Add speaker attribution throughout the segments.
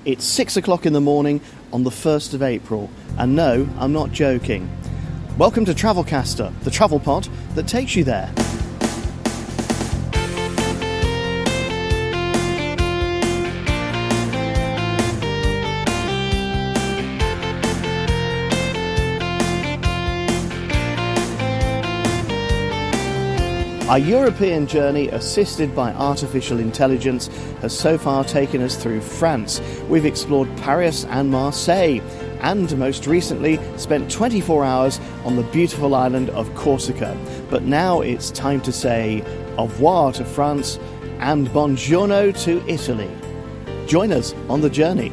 Speaker 1: It's 6 o'clock in the morning on the 1st of April, and no, I'm not joking. Welcome to Travelcaster, the travel pod that takes you there. Our European journey, assisted by artificial intelligence, has so far taken us through France. We've explored Paris and Marseille, and most recently spent 24 hours on the beautiful island of Corsica. But now it's time to say au revoir to France and buongiorno to Italy. Join us on the journey.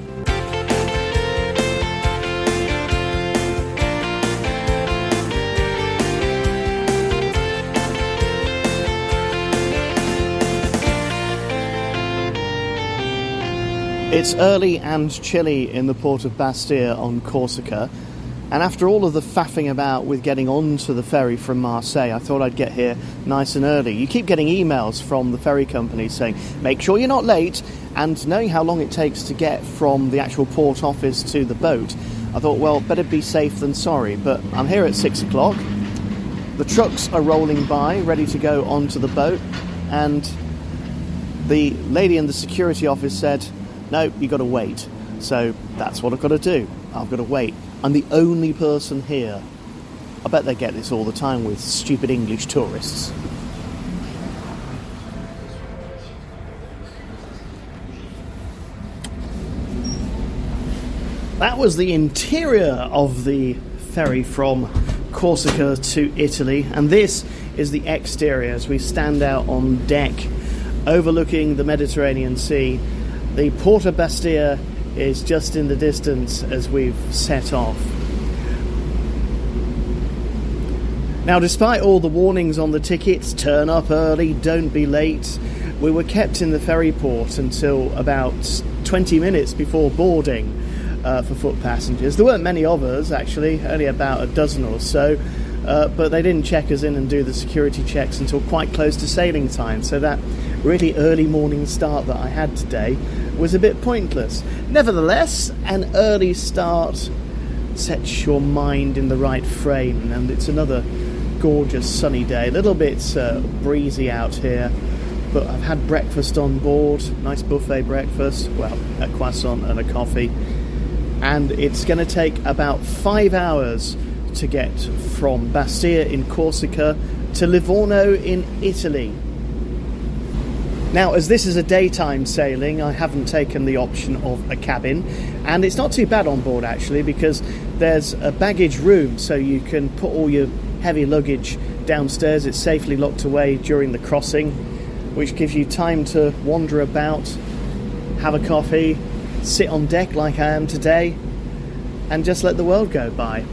Speaker 1: It's early and chilly in the port of Bastia on Corsica, and after all of the faffing about with getting onto the ferry from Marseille, I thought I'd get here nice and early. You keep getting emails from the ferry companies saying, make sure you're not late, and knowing how long it takes to get from the actual port office to the boat, I thought, well, better be safe than sorry. But I'm here at 6 o'clock, the trucks are rolling by, ready to go onto the boat, and the lady in the security office said, no, you've got to wait. So that's what I've got to do. I've got to wait. I'm the only person here. I bet they get this all the time with stupid English tourists. That was the interior of the ferry from Corsica to Italy, and this is the exterior as we stand out on deck overlooking the Mediterranean Sea. The port of Bastia is just in the distance as we've set off. Now, despite all the warnings on the tickets, turn up early, don't be late, we were kept in the ferry port until about 20 minutes before boarding for foot passengers. There weren't many of us, actually, only about a dozen or so, but they didn't check us in and do the security checks until quite close to sailing time, so that really early morning start that I had today was a bit pointless. Nevertheless, an early start sets your mind in the right frame, and it's another gorgeous sunny day. A little bit breezy out here, but I've had breakfast on board, nice buffet breakfast, well, a croissant and a coffee, and it's going to take about 5 hours to get from Bastia in Corsica to Livorno in Italy. Now, as this is a daytime sailing, I haven't taken the option of a cabin, and it's not too bad on board actually, because there's a baggage room so you can put all your heavy luggage downstairs. It's safely locked away during the crossing, which gives you time to wander about, have a coffee, sit on deck like I am today, and just let the world go by.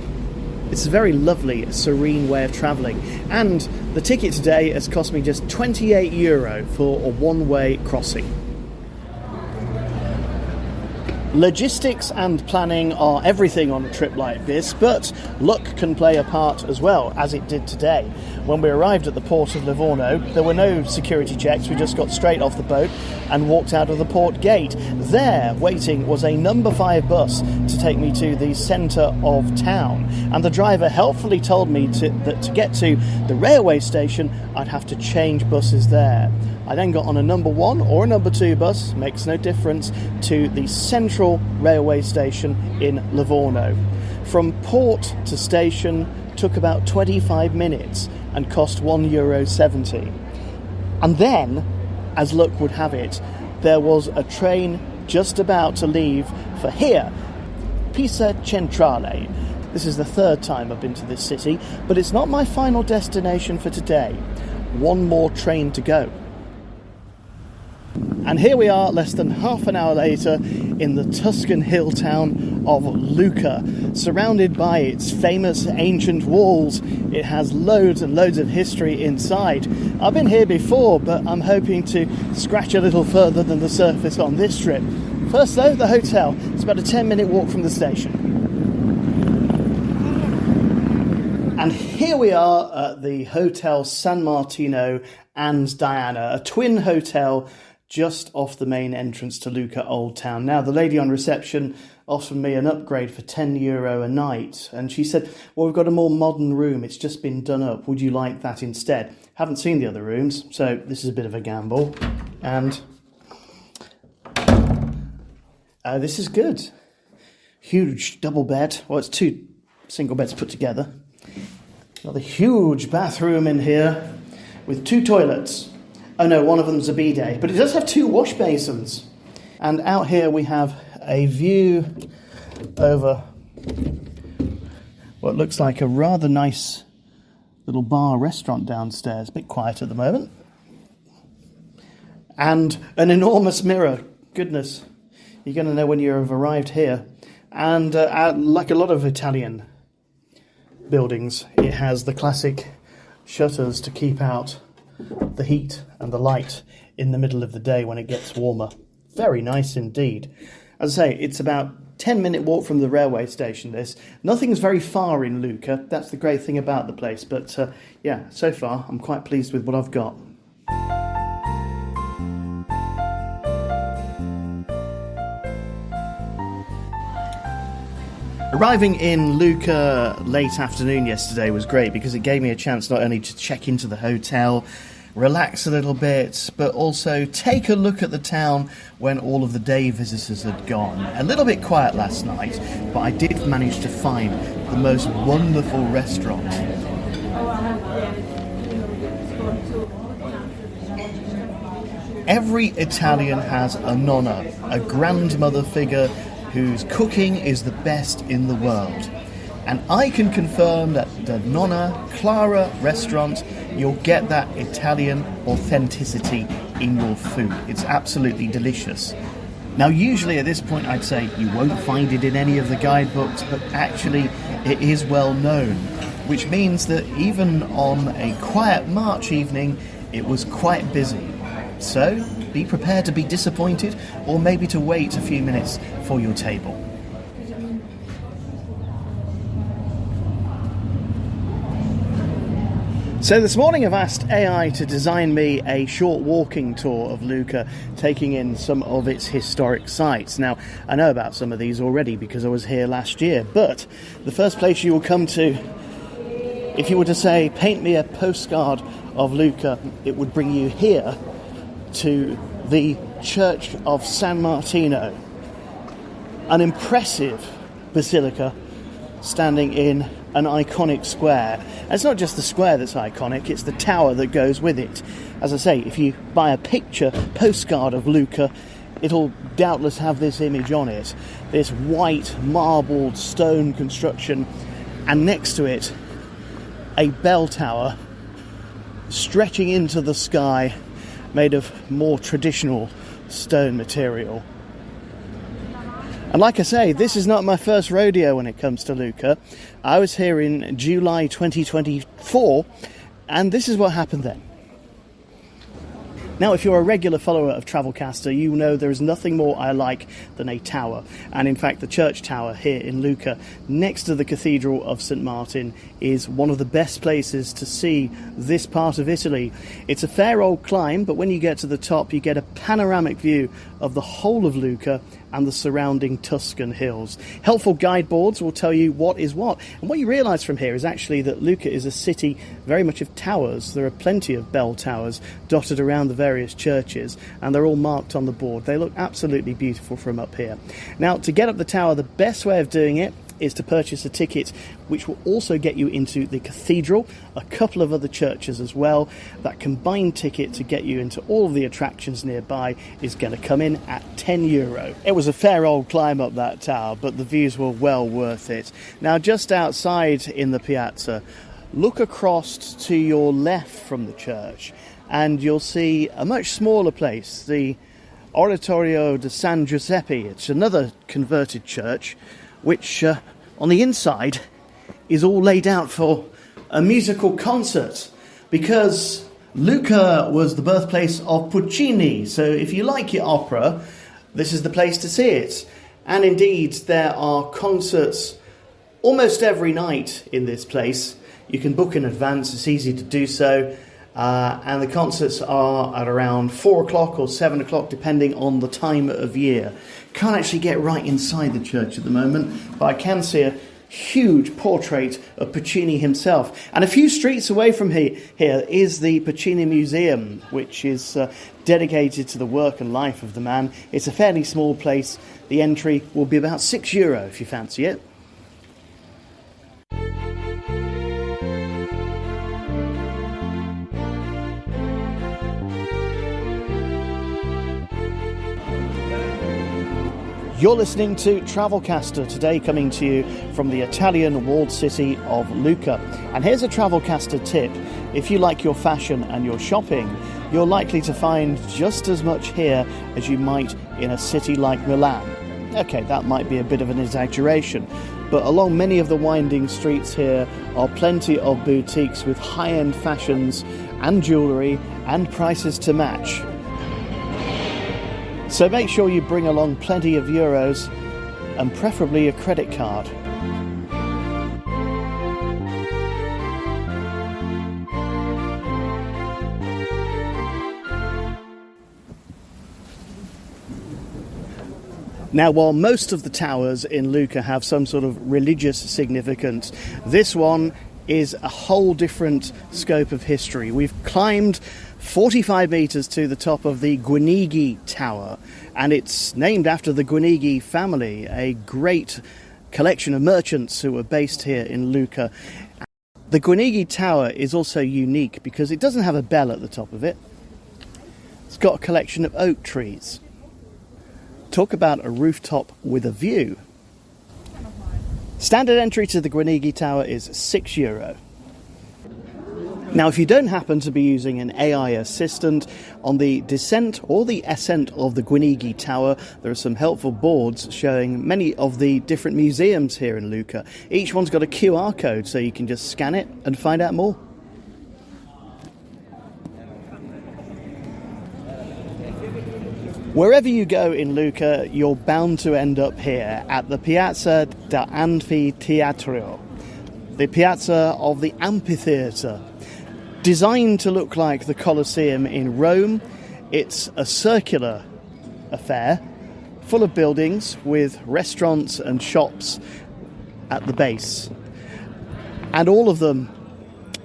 Speaker 1: It's a very lovely, serene way of travelling, and the ticket today has cost me just €28 for a one-way crossing. Logistics and planning are everything on a trip like this, but luck can play a part as well, as it did today. When we arrived at the port of Livorno, there were no security checks. We just got straight off the boat and walked out of the port gate. There, waiting, was a number 5 bus to take me to the centre of town, and the driver helpfully told me that to get to the railway station, I'd have to change buses there. I then got on a number 1 or a number 2 bus, makes no difference, to the central railway station in Livorno. From port to station took about 25 minutes and cost €1.70. And then, as luck would have it, there was a train just about to leave for here, Pisa Centrale. This is the 3rd time I've been to this city, but it's not my final destination for today. One more train to go. And here we are, less than half an hour later, in the Tuscan hill town of Lucca, surrounded by its famous ancient walls. It has loads and loads of history inside. I've been here before, but I'm hoping to scratch a little further than the surface on this trip. First though, the hotel. It's about a 10-minute walk from the station. And here we are at the Hotel San Martino and Diana, a twin hotel just off the main entrance to Lucca Old Town. Now, the lady on reception offered me an upgrade for €10 a night, and she said, well, we've got a more modern room, it's just been done up, would you like that instead? Haven't seen the other rooms, so this is a bit of a gamble, and this is good. Huge double bed, well, it's 2 single beds put together. Another huge bathroom in here with 2 toilets. Oh no, one of them's a bidet, but it does have 2 wash basins. And out here we have a view over what looks like a rather nice little bar restaurant downstairs. A bit quiet at the moment. And an enormous mirror. Goodness, you're going to know when you've arrived here. And like a lot of Italian buildings, it has the classic shutters to keep out the heat and the light in the middle of the day when it gets warmer. Very nice indeed. As I say, it's about 10-minute walk from the railway station, this. Nothing's very far in Lucca. That's the great thing about the place. But yeah, so far I'm quite pleased with what I've got. Arriving in Lucca late afternoon yesterday was great because it gave me a chance not only to check into the hotel, relax a little bit, but also take a look at the town when all of the day visitors had gone. A little bit quiet last night, but I did manage to find the most wonderful restaurant. Every Italian has a nonna, a grandmother figure whose cooking is the best in the world. And I can confirm that the Nonna Clara restaurant, you'll get that Italian authenticity in your food. It's absolutely delicious. Now, usually at this point I'd say you won't find it in any of the guidebooks, but actually it is well known, which means that even on a quiet March evening, it was quite busy. So, be prepared to be disappointed, or maybe to wait a few minutes for your table. So this morning I've asked AI to design me a short walking tour of Lucca, taking in some of its historic sites. Now, I know about some of these already because I was here last year, but the first place you will come to, if you were to say, paint me a postcard of Lucca, it would bring you here to the Church of San Martino, an impressive basilica standing in an iconic square. And it's not just the square that's iconic, it's the tower that goes with it. As I say, if you buy a postcard of Lucca, it'll doubtless have this image on it, this white marbled stone construction, and next to it a bell tower stretching into the sky, made of more traditional stone material. And like I say, this is not my first rodeo when it comes to Lucca. I was here in July 2024, and this is what happened then. Now, if you're a regular follower of Travelcaster, you know there is nothing more I like than a tower. And in fact, the church tower here in Lucca, next to the Cathedral of St. Martin, is one of the best places to see this part of Italy. It's a fair old climb, but when you get to the top, you get a panoramic view of the whole of Lucca and the surrounding Tuscan hills. Helpful guide boards will tell you what is what. And what you realise from here is actually that Lucca is a city very much of towers. There are plenty of bell towers dotted around the various churches, and they're all marked on the board. They look absolutely beautiful from up here. Now, to get up the tower, the best way of doing it is to purchase a ticket which will also get you into the cathedral, a couple of other churches as well. That combined ticket to get you into all of the attractions nearby is going to come in at €10. It was a fair old climb up that tower, but the views were well worth it. Now, just outside in the piazza, look across to your left from the church and you'll see a much smaller place, the Oratorio di San Giuseppe. It's another converted church which on the inside is all laid out for a musical concert, because Lucca was the birthplace of Puccini. So if you like your opera, this is the place to see it. And indeed, there are concerts almost every night in this place. You can book in advance, it's easy to do so. and the concerts are at around 4 o'clock or 7 o'clock, depending on the time of year. Can't actually get right inside the church at the moment, but I can see a huge portrait of Puccini himself. And a few streets away from here is the Puccini Museum, which is dedicated to the work and life of the man. It's a fairly small place. The entry will be about €6 if you fancy it. You're listening to Travelcaster, today coming to you from the Italian walled city of Lucca. And here's a Travelcaster tip. If you like your fashion and your shopping, you're likely to find just as much here as you might in a city like Milan. Okay, that might be a bit of an exaggeration, but along many of the winding streets here are plenty of boutiques with high-end fashions and jewellery and prices to match. So make sure you bring along plenty of euros and preferably a credit card. Now, while most of the towers in Lucca have some sort of religious significance, this one is a whole different scope of history. We've climbed 45 metres to the top of the Guinigi Tower, and it's named after the Guinigi family, a great collection of merchants who were based here in Lucca. The Guinigi Tower is also unique because it doesn't have a bell at the top of it. It's got a collection of oak trees. Talk about a rooftop with a view. Standard entry to the Guinigi Tower is €6. Now, if you don't happen to be using an AI assistant, on the descent or the ascent of the Guinigi Tower, there are some helpful boards showing many of the different museums here in Lucca. Each one's got a QR code, so you can just scan it and find out more. Wherever you go in Lucca, you're bound to end up here at the Piazza dell'Anfiteatro, the Piazza of the Amphitheatre. Designed to look like the Colosseum in Rome, it's a circular affair full of buildings with restaurants and shops at the base. And all of them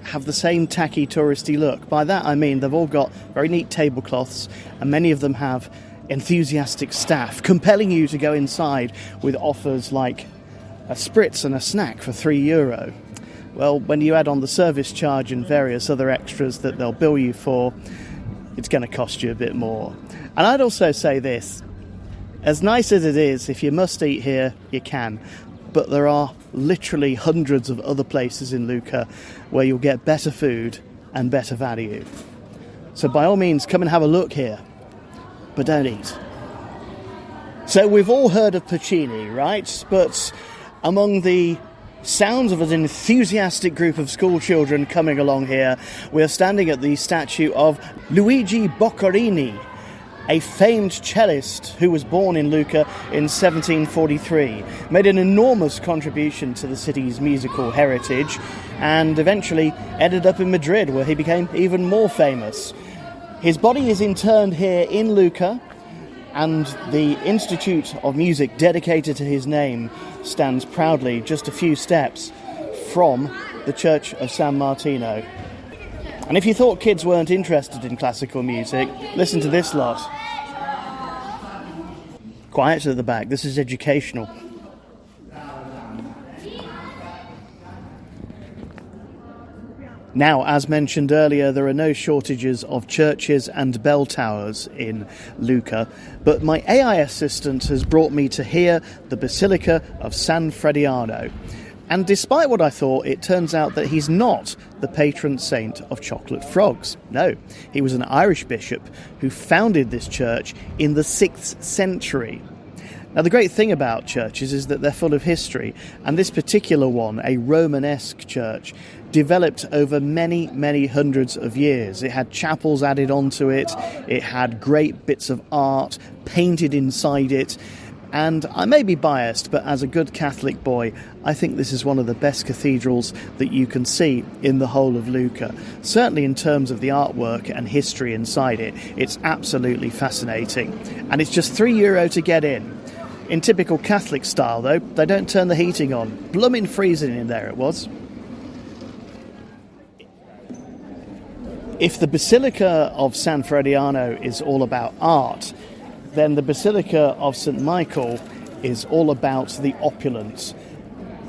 Speaker 1: have the same tacky touristy look. By that I mean they've all got very neat tablecloths, and many of them have enthusiastic staff compelling you to go inside with offers like a spritz and a snack for €3. Well, when you add on the service charge and various other extras that they'll bill you for, it's going to cost you a bit more. And I'd also say this, as nice as it is, if you must eat here, you can. But there are literally hundreds of other places in Lucca where you'll get better food and better value. So by all means, come and have a look here, but don't eat. So we've all heard of Puccini, right? But among the sounds of an enthusiastic group of school children coming along here, we're standing at the statue of Luigi Boccherini, a famed cellist who was born in Lucca in 1743, made an enormous contribution to the city's musical heritage, and eventually ended up in Madrid, where he became even more famous. His body is interred here in Lucca, and the Institute of Music dedicated to his name stands proudly just a few steps from the Church of San Martino. And if you thought kids weren't interested in classical music, listen to this lot. Quiet at the back, this is educational. Now, as mentioned earlier, there are no shortages of churches and bell towers in Lucca, but my AI assistant has brought me to here, the Basilica of San Frediano. And despite what I thought, it turns out that he's not the patron saint of chocolate frogs. No, he was an Irish bishop who founded this church in the 6th century. Now, the great thing about churches is that they're full of history, and this particular one, a Romanesque church, developed over many, many hundreds of years. It had chapels added onto it, it had great bits of art painted inside it, And I may be biased, but as a good Catholic boy, I think this is one of the best cathedrals that you can see in the whole of Lucca. Certainly in terms of the artwork and history inside it, it's absolutely fascinating. And it's just €3 to get in. In typical Catholic style, though, they don't turn the heating on. Blooming freezing in there it was. If the Basilica of San Frediano is all about art, then the Basilica of St. Michael is all about the opulence.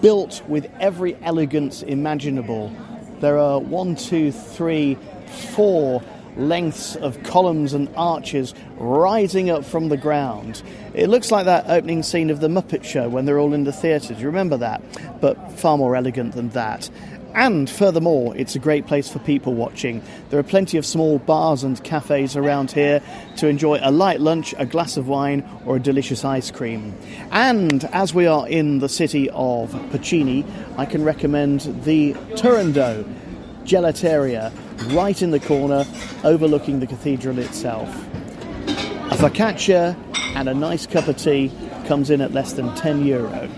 Speaker 1: Built with every elegance imaginable. There are 4 lengths of columns and arches rising up from the ground. It looks like that opening scene of The Muppet Show when they're all in the theatre. Do you remember that? But far more elegant than that. And furthermore, it's a great place for people watching. There are plenty of small bars and cafes around here to enjoy a light lunch, a glass of wine, or a delicious ice cream. And as we are in the city of Puccini, I can recommend the Turando Gelateria right in the corner, overlooking the cathedral itself. A focaccia and a nice cup of tea comes in at less than €10.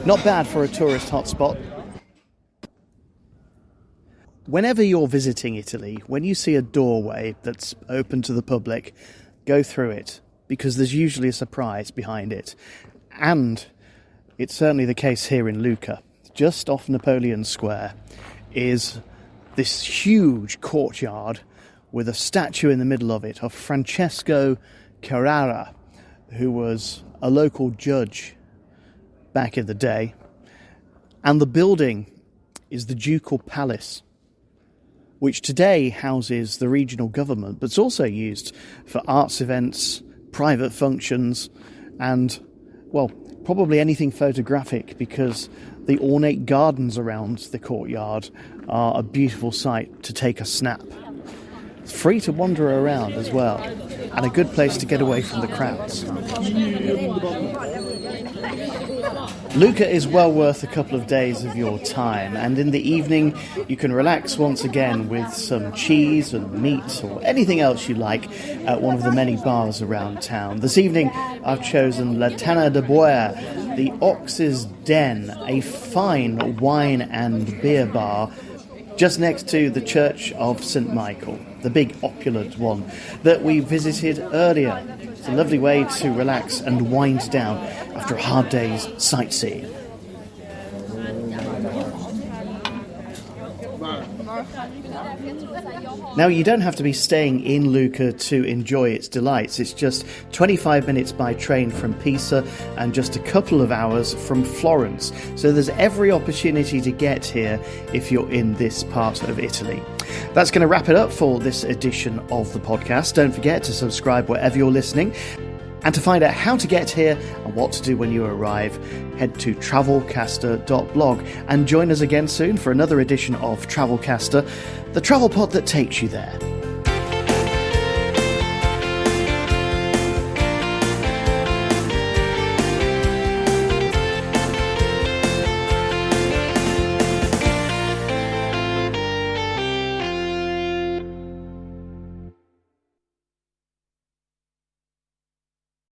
Speaker 1: Not bad for a tourist hotspot. Whenever you're visiting Italy, when you see a doorway that's open to the public, go through it, because there's usually a surprise behind it. And it's certainly the case here in Lucca. Just off Napoleon Square is this huge courtyard with a statue in the middle of it of Francesco Carrara, who was a local judge back in the day. And the building is the Ducal Palace, which today houses the regional government, but it's also used for arts events, private functions, and, well, probably anything photographic, because the ornate gardens around the courtyard are a beautiful sight to take a snap. It's free to wander around as well, and a good place to get away from the crowds. Lucca is well worth a couple of days of your time, and in the evening you can relax once again with some cheese and meat or anything else you like at one of the many bars around town. This evening I've chosen La Tana de Boer, the Ox's Den, a fine wine and beer bar just next to the Church of St. Michael, the big opulent one that we visited earlier. It's a lovely way to relax and wind down after a hard day's sightseeing. Now, you don't have to be staying in Lucca to enjoy its delights. It's just 25 minutes by train from Pisa and just a couple of hours from Florence. So there's every opportunity to get here if you're in this part of Italy. That's going to wrap it up for this edition of the podcast. Don't forget to subscribe wherever you're listening. And to find out how to get here and what to do when you arrive, head to travelcaster.blog and join us again soon for another edition of Travelcaster, the travel pod that takes you there.